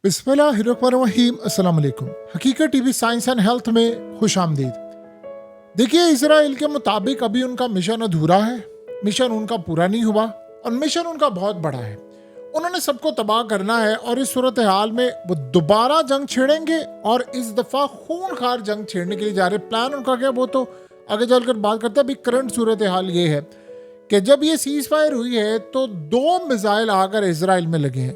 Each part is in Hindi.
बिस्मिल्लाहिर्रहमानिर्रहीम। अस्सलाम वालेकुम। हकीकत टीवी साइंस एंड हेल्थ में खुश आमदीद। देखिए, इजराइल के मुताबिक अभी उनका मिशन अधूरा है, मिशन उनका पूरा नहीं हुआ और मिशन उनका बहुत बड़ा है। उन्होंने सबको तबाह करना है और इस सूरत हाल में वो दोबारा जंग छेड़ेंगे और इस दफ़ा खूनखार जंग छेड़ने के लिए जा रहे। प्लान उनका क्या, वो तो आगे चलकर बात करते हैं। अभी करंट सूरत हाल ये है कि जब ये सीज फायर हुई है तो 2 मिसाइल आकर इसराइल में लगे हैं।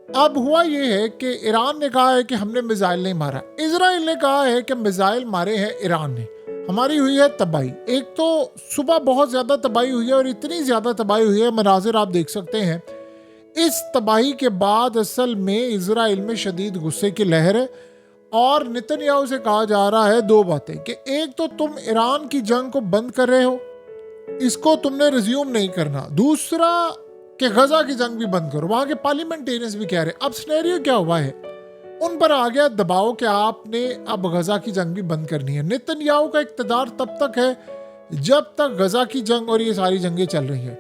अब हुआ ये है कि ईरान ने कहा है कि हमने मिसाइल नहीं मारा, इजराइल ने कहा है कि मिसाइल मारे हैं ईरान ने। हमारी हुई है तबाही। एक तो सुबह बहुत ज़्यादा तबाही हुई है और इतनी ज़्यादा तबाही हुई है, मनाजिर आप देख सकते हैं। इस तबाही के बाद असल में इजराइल में शदीद गुस्से की लहर है और नेतन्याहू से कहा जा रहा है 2 बातें कि एक तो तुम ईरान की जंग को बंद कर रहे हो, इसको तुमने रिज्यूम नहीं करना। दूसरा कि गजा की जंग भी बंद करो। वहां के पार्लियामेंटेरियंस भी कह रहे हैं। अब सिनेरियो क्या हुआ है, उन पर आ गया दबाव कि आपने अब गजा की जंग भी बंद करनी है। नेतन्याहू का इक़्तिदार तब तक है जब तक गजा की जंग और ये सारी जंगें चल रही हैं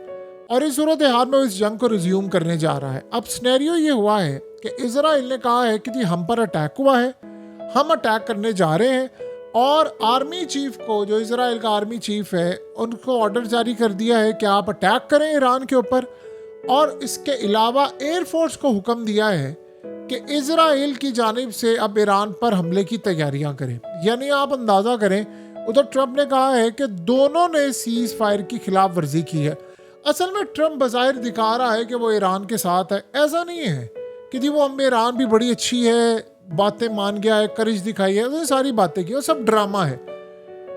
और इस सूरत हाल में इस जंग को रिज्यूम करने जा रहा है। अब सिनेरियो ये हुआ है कि इजराइल ने कहा है कि जी हम पर अटैक हुआ है, हम अटैक करने जा रहे हैं और आर्मी चीफ को, जो इजराइल का आर्मी चीफ है, उनको ऑर्डर जारी कर दिया है कि आप अटैक करें ईरान के ऊपर। और इसके अलावा एयरफोर्स को हुक्म दिया है कि इजराइल की जानिब से अब ईरान पर हमले की तैयारियां करें। यानी आप अंदाज़ा करें, उधर ट्रंप ने कहा है कि दोनों ने सीज फायर की खिलाफ वर्जी की है। असल में ट्रंप बज़ाहिर दिखा रहा है कि वो ईरान के साथ है। ऐसा नहीं है कि जी वो हम ईरान भी बड़ी अच्छी है, बातें मान गया है, करिश दिखाई है, तो सारी बातें की, वो सब ड्रामा है।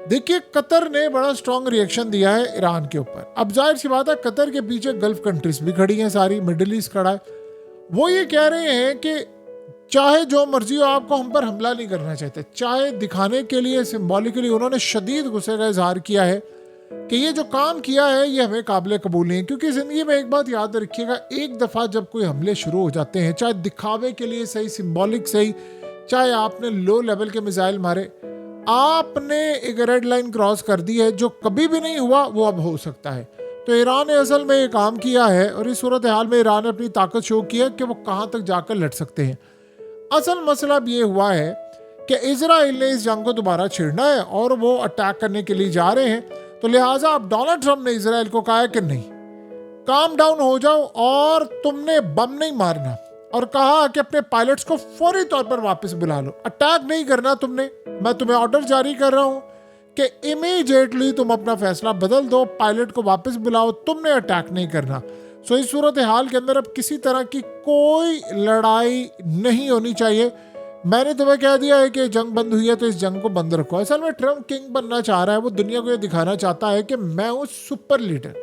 देखिए, कतर ने बड़ा स्ट्रॉन्ग रिएक्शन दिया है ईरान के ऊपर। अब जाहिर सी बात है, कतर के पीछे गल्फ कंट्रीज भी खड़ी हैं, सारी मिडिल ईस्ट खड़ा है। वो ये कह रहे हैं कि चाहे जो मर्जी हो, आपको हम पर हमला नहीं करना चाहते। चाहे दिखाने के लिए, सिंबॉलिकली उन्होंने शदीद गुस्से का इजहार किया है कि ये जो काम किया है ये हमें काबिल कबूल नहीं है। क्योंकि ज़िंदगी में एक बात याद रखिएगा, एक दफ़ा जब कोई हमले शुरू हो जाते हैं, चाहे दिखावे के लिए सही, सिंबॉलिक सही, चाहे आपने लो लेवल के मिसाइल मारे, आपने एक रेड लाइन क्रॉस कर दी है। जो कभी भी नहीं हुआ वो अब हो सकता है। तो ईरान ने असल में ये काम किया है और इस सूरत हाल में ईरान ने अपनी ताकत शो की है कि वो कहाँ तक जाकर लड़ सकते हैं। असल मसला अब ये हुआ है कि इजराइल ने इस जंग को दोबारा छेड़ना है और वो अटैक करने के लिए जा रहे हैं। तो लिहाजा अब डोनाल्ड ट्रंप ने इजराइल को कहा है कि नहीं, काम डाउन हो जाओ और तुमने बम नहीं मारना, और कहा कि अपने पायलट्स को फौरी तौर पर वापस बुला लो, अटैक नहीं करना तुमने। मैं तुम्हें ऑर्डर जारी कर रहा हूं कि इमीडिएटली तुम अपना फैसला बदल दो, पायलट को वापस बुलाओ, तुमने अटैक नहीं करना। सो इस सूरत हाल के अंदर अब किसी तरह की कोई लड़ाई नहीं होनी चाहिए। मैंने तुम्हें कह दिया है कि जंग बंद हुई है तो इस जंग को बंद रखो। असल में ट्रंप किंग बनना चाह रहा है। वो दुनिया को ये दिखाना चाहता है कि मैं हूँ सुपर लीडर,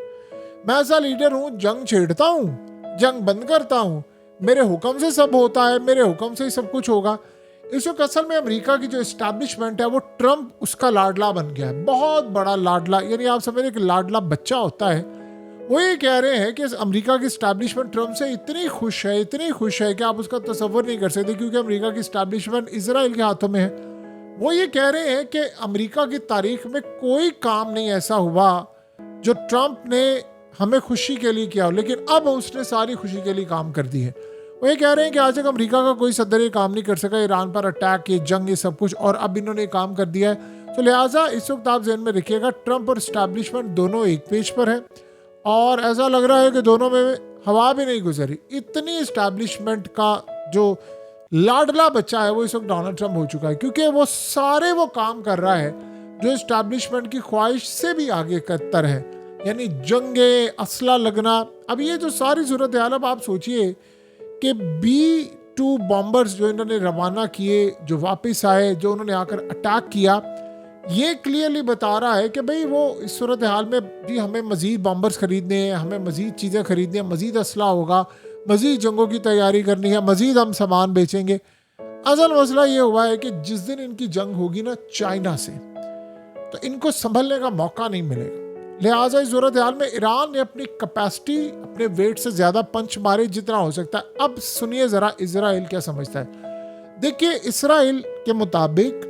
मैं ऐसा लीडर हूँ, जंग छेड़ता हूँ, जंग बंद करता हूँ, मेरे हुक्म से सब होता है, मेरे हुक्म से ही सब कुछ होगा। इस वक्त असल में अमेरिका की जो एस्टैब्लिशमेंट है वो ट्रंप उसका लाडला बन गया है, बहुत बड़ा लाडला। यानी आप समझ एक लाडला बच्चा होता है। वो ये कह रहे हैं कि अमेरिका की एस्टैब्लिशमेंट ट्रंप से इतनी खुश है, इतनी खुश है कि आप उसका तसव्वुर नहीं कर सकते, क्योंकि अमेरिका की एस्टैब्लिशमेंट इजराइल के हाथों में है। वो ये कह रहे हैं कि अमेरिका की तारीख में कोई काम नहीं ऐसा हुआ जो ट्रंप ने हमें खुशी के लिए किया हो, लेकिन अब उसने सारी खुशी के लिए काम कर दी है। वो ये कह रहे हैं कि आज तक अमेरिका का कोई सदर ये काम नहीं कर सका, ईरान पर अटैक, ये जंग, ये सब कुछ, और अब इन्होंने काम कर दिया है। तो लिहाजा इस वक्त आप ज़हन में रखिएगा, ट्रंप और एस्टैब्लिशमेंट दोनों एक पेज पर है और ऐसा लग रहा है कि दोनों में हवा भी नहीं गुजरी। इतनी एस्टैब्लिशमेंट का जो लाडला बच्चा है वो इस वक्त डोनाल्ड ट्रंप हो चुका है, क्योंकि वो सारे वो काम कर रहा है जो एस्टैब्लिशमेंट की ख्वाहिश से भी आगे कतर है। यानी जंगे, असला लगना। अब ये जो सारी सूरत हाल, अब आप सोचिए कि B-2 बॉम्बर्स जो इन्होंने रवाना किए, जो वापस आए, जो उन्होंने आकर अटैक किया, ये क्लियरली बता रहा है कि भाई वो इस सूरत हाल में भी हमें मज़ीद बॉम्बर्स ख़रीदने हैं, हमें मज़ीद चीज़ें ख़रीदनी हैं, मज़ीद असला होगा, मज़ीद जंगों की तैयारी करनी है, मज़ीद हम सामान बेचेंगे। असल मसला ये हुआ है कि जिस दिन इनकी जंग होगी ना चाइना से, तो इनको संभलने का मौका नहीं मिलेगा। लिहाजा इस सूरत हाल में ईरान ने अपनी कैपेसिटी, अपने वेट से ज़्यादा पंच मारे जितना हो सकता है। अब सुनिए ज़रा इजराइल क्या समझता है। देखिए, इसराइल के मुताबिक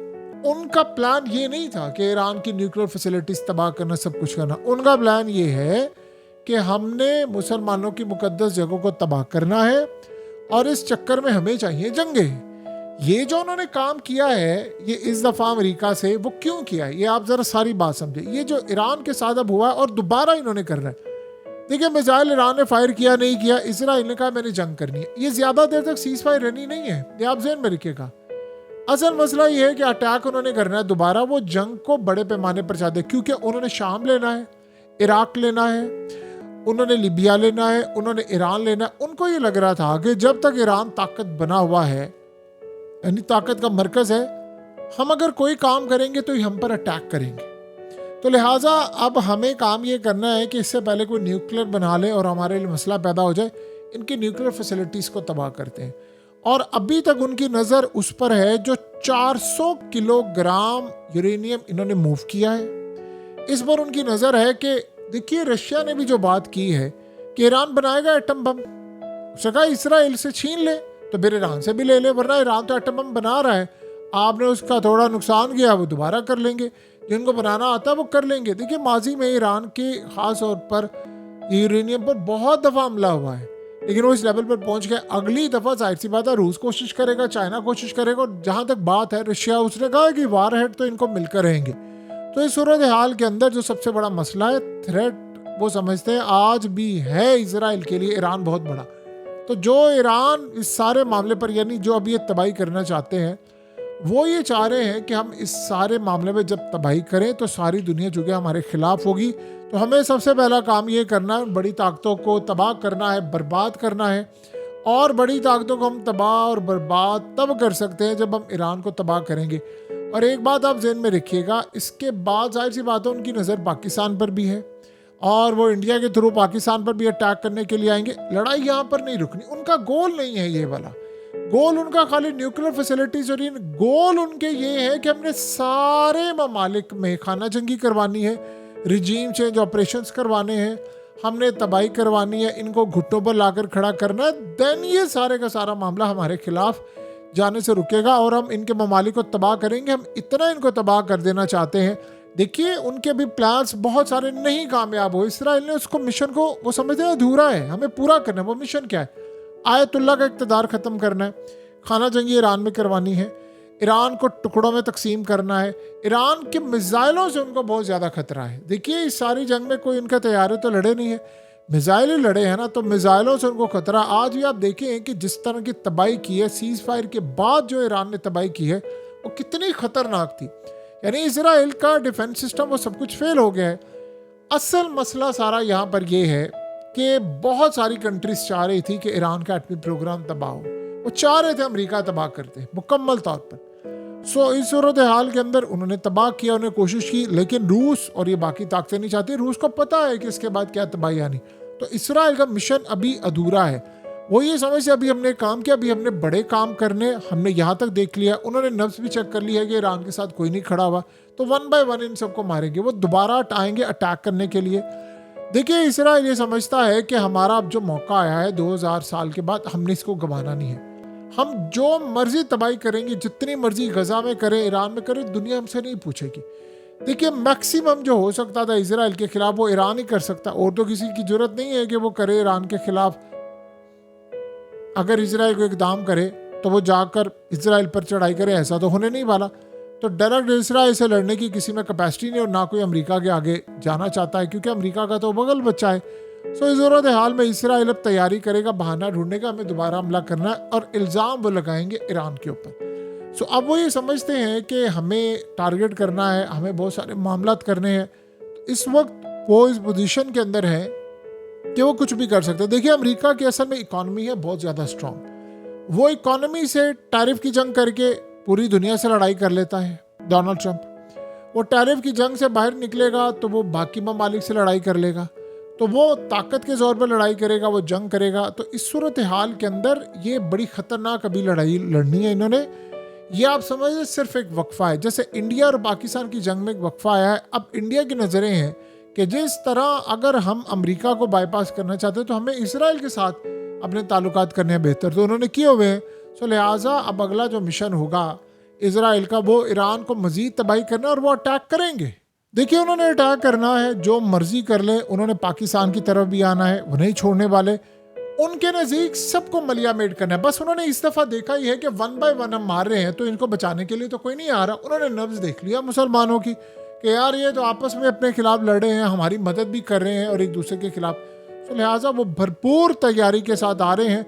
उनका प्लान ये नहीं था कि ईरान की न्यूक्लियर फैसिलिटीज़ तबाह करना, सब कुछ करना। उनका प्लान ये है कि हमने मुसलमानों की मुकद्दस जगहों को तबाह करना है और इस चक्कर में हमें चाहिए जंगें। ये जो उन्होंने काम किया है ये इस दफ़ा अमेरिका से, वो क्यों किया है ये आप ज़रा सारी बात समझे। ये जो ईरान के साथ अब हुआ है और दोबारा इन्होंने करना है। देखिए मिसाइल ईरान ने फायर किया नहीं किया, इसराइल ने कहा मैंने जंग करनी है। ये ज़्यादा देर तक सीज फायर रहनी नहीं है, ये आप ज़हन में रखिएगा। असल मसला ये है कि अटैक उन्होंने करना है दोबारा, वो जंग को बड़े पैमाने पर चाहते हैं क्योंकि उन्होंने शाम लेना है, इराक लेना है, उन्होंने लिबिया लेना है, उन्होंने ईरान लेना है। उनको ये लग रहा था कि जब तक ईरान ताकत बना हुआ है, यानी ताकत का मरकज है, हम अगर कोई काम करेंगे तो हम पर अटैक करेंगे। तो लिहाजा अब हमें काम ये करना है कि इससे पहले कोई न्यूक्लियर बना ले और हमारे लिए मसला पैदा हो जाए, इनकी न्यूक्लियर फैसिलिटीज़ को तबाह करते हैं। और अभी तक उनकी नज़र उस पर है जो 400 किलोग्राम यूरेनियम इन्होंने मूव किया है। इस पर उनकी नज़र है कि देखिए रशिया ने भी जो बात की है कि ईरान बनाएगा एटम बम, उसने कहा इसराइल से छीन ले तो फिर ईरान से भी ले ले, वरना ईरान तो एटम बम बना रहा है, आपने उसका थोड़ा नुकसान किया वो दोबारा कर लेंगे, जिनको बनाना आता है वो कर लेंगे। देखिए माजी में ईरान के ख़ास तौर पर यूरेनियम पर बहुत दफ़ा हमला हुआ है, लेकिन वो इस लेवल पर पहुंच गए। अगली दफ़ा जाहिर सी बात है रूस कोशिश करेगा, चाइना कोशिश करेगा, और जहाँ तक बात है रशिया, उसने कहा कि वार हेड तो इनको मिलकर रहेंगे। तो इस सूरत हाल के अंदर जो सबसे बड़ा मसला है, थ्रेट वो समझते हैं आज भी है इसराइल के लिए ईरान बहुत बड़ा। तो जो ईरान इस सारे मामले पर, यानी जो अभी ये तबाही करना चाहते हैं, वो ये चाह रहे हैं कि हम इस सारे मामले में जब तबाही करें तो सारी दुनिया जो कि हमारे खिलाफ होगी। तो हमें सबसे पहला काम ये करना है, बड़ी ताकतों को तबाह करना है, बर्बाद करना है। और बड़ी ताकतों को हम तबाह और बर्बाद तब कर सकते हैं जब हम ईरान को तबाह करेंगे। और एक बात आप ज़हन में रखिएगा, इसके बाद जाहिर सी बात है उनकी नज़र पाकिस्तान पर भी है और वो इंडिया के थ्रू पाकिस्तान पर भी अटैक करने के लिए आएंगे। लड़ाई यहाँ पर नहीं रुकनी, उनका गोल नहीं है ये वाला। गोल उनका खाली न्यूक्लियर फैसिलिटीज, और गोल उनके ये है कि हमने सारे ममालिक में खाना जंगी करवानी है, रिजीम चेंज ऑपरेशंस करवाने हैं, हमने तबाही करवानी है, इनको घुट्टों पर लाकर खड़ा करना है। देन ये सारे का सारा मामला हमारे खिलाफ जाने से रुकेगा और हम इनके ममालिक को तबाह करेंगे। हम इतना इनको तबाह कर देना चाहते हैं। देखिए उनके भी प्लान्स बहुत सारे नहीं कामयाब हो, इसराइल ने उसको मिशन को वो समझते हैं अधूरा है, हमें पूरा करना है। वो मिशन क्या है? आयतुल्ला का इक़्तिदार ख़त्म करना है, खाना जंगी ईरान में करवानी है, ईरान को टुकड़ों में तकसीम करना है, ईरान के मिसाइलों से उनको बहुत ज़्यादा खतरा है। देखिए इस सारी जंग में कोई उनका तैयारी तो लड़े नहीं है, मिसाइल ही लड़े हैं ना, तो मिसाइलों से उनको खतरा। आज भी आप देखें कि जिस तरह की तबाही की है सीज़ फायर के बाद, जो ईरान ने तबाही की है वो कितनी ख़तरनाक थी। यानी इसराइल का डिफेंस सिस्टम वो सब कुछ फेल हो गया है। असल मसला सारा यहाँ पर ये है कि बहुत सारी कंट्रीज चाह रही थी कि ईरान का एटमी प्रोग्राम तबाह हो, वो चाह रहे थे अमेरिका तबाह करते मुकम्मल तौर पर। सो इस सूरत हाल के अंदर उन्होंने तबाह किया, उन्होंने कोशिश की, लेकिन रूस और ये बाकी ताकतें नहीं चाहती। रूस को पता है कि इसके बाद क्या तबाही आनी। तो इसराइल का मिशन अभी अधूरा है। वो ये समझ अभी हमने काम किया, अभी हमने बड़े काम करने, हमने यहाँ तक देख लिया। उन्होंने नफ्स भी चेक कर लिया कि ईरान के साथ कोई नहीं खड़ा हुआ, तो 1 बाय 1 इन सबको मारेंगे। वो दोबारा आएंगे अटैक करने के लिए। देखिए इसराइल ये समझता है कि हमारा अब जो मौका आया है 2000 साल के बाद, हमने इसको गंवाना नहीं है। हम जो मर्जी तबाही करेंगे, जितनी मर्जी गजा में करें, ईरान में करें, दुनिया हमसे नहीं पूछेगी। देखिए मैक्सिमम जो हो सकता था इसराइल के खिलाफ वो ईरान ही कर सकता, और तो किसी की जरूरत नहीं है कि वो करे ईरान के खिलाफ। अगर इसराइल को इकदाम करे तो वो जाकर इसराइल पर चढ़ाई करे, ऐसा तो होने नहीं वाला। तो डायरेक्ट इसराइल से लड़ने की किसी में कैपेसिटी नहीं, और ना कोई अमेरिका के आगे जाना चाहता है, क्योंकि अमेरिका का तो बगल बच्चा है। सो इस सूरत हाल में इसराइल अब तैयारी करेगा बहाना ढूंढने का, हमें दोबारा हमला करना है, और इल्ज़ाम वो लगाएंगे ईरान के ऊपर। सो अब वो ये समझते हैं कि हमें टारगेट करना है, हमें बहुत सारे मामलात करने हैं। तो इस वक्त वो इस पोजीशन के अंदर है कि वो कुछ भी कर सकते हैं। देखिए अमेरिका की असल में इकॉनमी है बहुत ज़्यादा स्ट्रॉन्ग। वो इकॉनमी से टैरिफ की जंग करके पूरी दुनिया से लड़ाई कर लेता है डोनाल्ड ट्रंप। वो टैरिफ की जंग से बाहर निकलेगा तो वो बाकी ममालिक से लड़ाई कर लेगा, तो वो ताकत के जोर पर लड़ाई करेगा, वो जंग करेगा। तो इस सूरत हाल के अंदर ये बड़ी ख़तरनाक अभी लड़ाई लड़नी है इन्होंने। ये आप समझिए सिर्फ एक वक्फा है, जैसे इंडिया और पाकिस्तान की जंग में एक वक्फा आया है। अब इंडिया की नज़रें हैं कि जिस तरह अगर हम अमेरिका को बाईपास करना चाहते हैं तो हमें इसराइल के साथ अपने ताल्लुकात करने हैं बेहतर, तो उन्होंने किए हुए हैं। सो लिहाजा अब अगला जो मिशन होगा इसराइल का, वो ईरान को मज़ीद तबाही करना, और वो अटैक करेंगे। देखिए उन्होंने अटैक करना है, जो मर्जी कर ले। उन्होंने पाकिस्तान की तरफ भी आना है, वो नहीं छोड़ने वाले। उनके नज़दीक सबको मलिया मेड करना है। बस उन्होंने इस दफ़ा देखा ही है कि 1 बाय 1 हम मार रहे हैं तो इनको बचाने के लिए तो कोई नहीं आ रहा। उन्होंने नब्ज़ देख लिया मुसलमानों की कि यार ये तो आपस में अपने खिलाफ लड़ रहे हैं, हमारी मदद भी कर रहे हैं और एक दूसरे के खिलाफ। तो लिहाजा वो भरपूर तैयारी के साथ आ रहे हैं।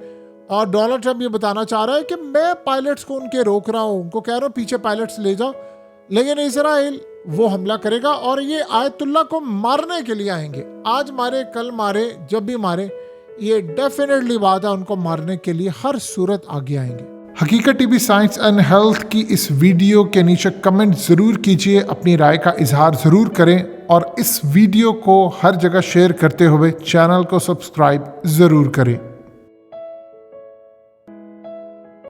और डोनाल्ड ट्रंप ये बताना चाह रहा है कि मैं पायलट्स को उनके रोक रहा हूँ, उनको कह रहा हूँ पीछे पायलट्स ले जाओ, लेकिन इजराइल वो हमला करेगा और ये आयतुल्ला को मारने के लिए आएंगे। आज मारे कल मारे जब भी मारे, ये डेफिनेटली बात है, उनको मारने के लिए हर सूरत आगे आएंगे। हकीकत टीवी साइंस एंड हेल्थ की इस वीडियो के नीचे कमेंट ज़रूर कीजिए, अपनी राय का इजहार ज़रूर करें और इस वीडियो को हर जगह शेयर करते हुए चैनल को सब्सक्राइब ज़रूर करें।